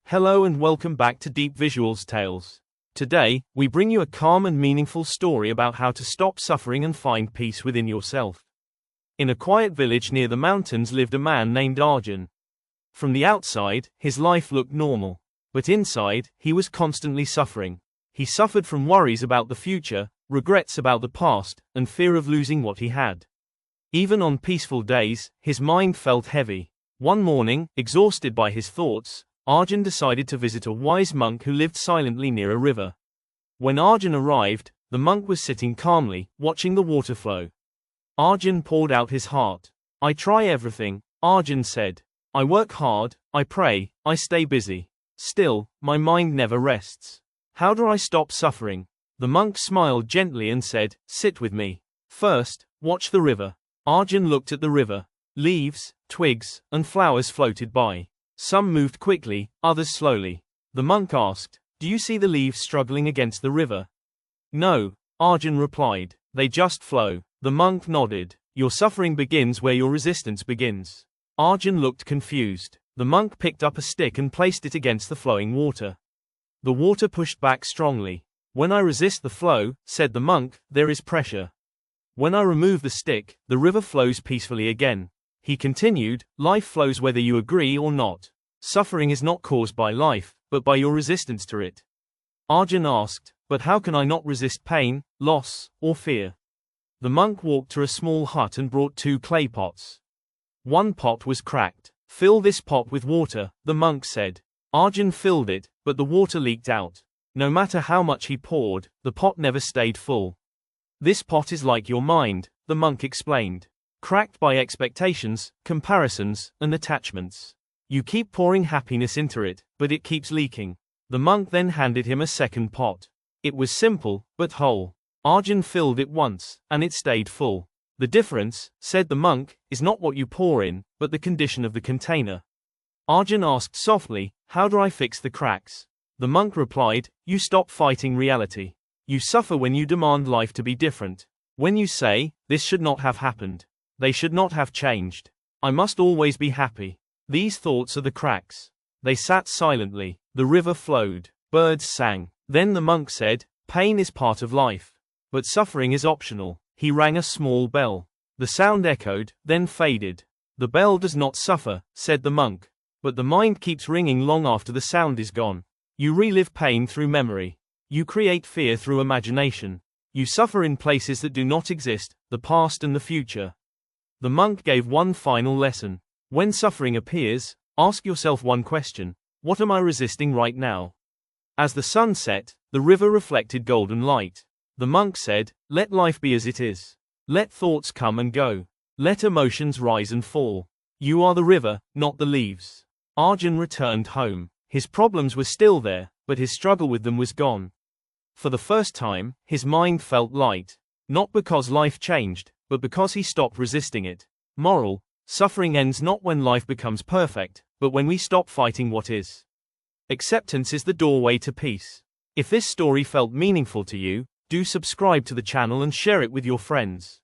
Hello and welcome back to Deep Visuals Tales. Today, we bring you a calm and meaningful story about how to stop suffering and find peace within yourself. In a quiet village near the mountains lived a man named Arjun. From the outside, his life looked normal. But inside, he was constantly suffering. He suffered from worries about the future, regrets about the past, and fear of losing what he had. Even on peaceful days, his mind felt heavy. One morning, exhausted by his thoughts, Arjun decided to visit a wise monk who lived silently near a river. When Arjun arrived, the monk was sitting calmly, watching the water flow. Arjun poured out his heart. "I try everything," Arjun said. "I work hard, I pray, I stay busy. Still, my mind never rests. How do I stop suffering?" The monk smiled gently and said, "Sit with me. First, watch the river." Arjun looked at the river. Leaves, twigs, and flowers floated by. Some moved quickly, others slowly. The monk asked, "Do you see the leaves struggling against the river?" "No," Arjun replied. "They just flow." The monk nodded. "Your suffering begins where your resistance begins." Arjun looked confused. The monk picked up a stick and placed it against the flowing water. The water pushed back strongly. "When I resist the flow," said the monk, "there is pressure. When I remove the stick, the river flows peacefully again." He continued, "Life flows whether you agree or not. Suffering is not caused by life, but by your resistance to it." Arjun asked, "But how can I not resist pain, loss, or fear?" The monk walked to a small hut and brought 2 clay pots. One pot was cracked. "Fill this pot with water," the monk said. Arjun filled it, but the water leaked out. No matter how much he poured, the pot never stayed full. "This pot is like your mind," the monk explained. "Cracked by expectations, comparisons, and attachments. You keep pouring happiness into it, but it keeps leaking." The monk then handed him a second pot. It was simple, but whole. Arjun filled it once, and it stayed full. "The difference," said the monk, "is not what you pour in, but the condition of the container." Arjun asked softly, "How do I fix the cracks?" The monk replied, "You stop fighting reality. You suffer when you demand life to be different. When you say, 'This should not have happened. They should not have changed. I must always be happy.' These thoughts are the cracks." They sat silently. The river flowed. Birds sang. Then the monk said, "Pain is part of life. But suffering is optional." He rang a small bell. The sound echoed, then faded. "The bell does not suffer," said the monk. "But the mind keeps ringing long after the sound is gone. You relive pain through memory. You create fear through imagination. You suffer in places that do not exist, the past and the future." The monk gave one final lesson. When suffering appears, ask yourself one question: what am I resisting right now? As the sun set, the river reflected golden light. The monk said, "Let life be as it is. Let thoughts come and go. Let emotions rise and fall. You are the river, not the leaves." Arjun returned home. His problems were still there, but his struggle with them was gone. For the first time, his mind felt light. Not because life changed, but because he stopped resisting it. Moral: suffering ends not when life becomes perfect, but when we stop fighting what is. Acceptance is the doorway to peace. If this story felt meaningful to you, do subscribe to the channel and share it with your friends.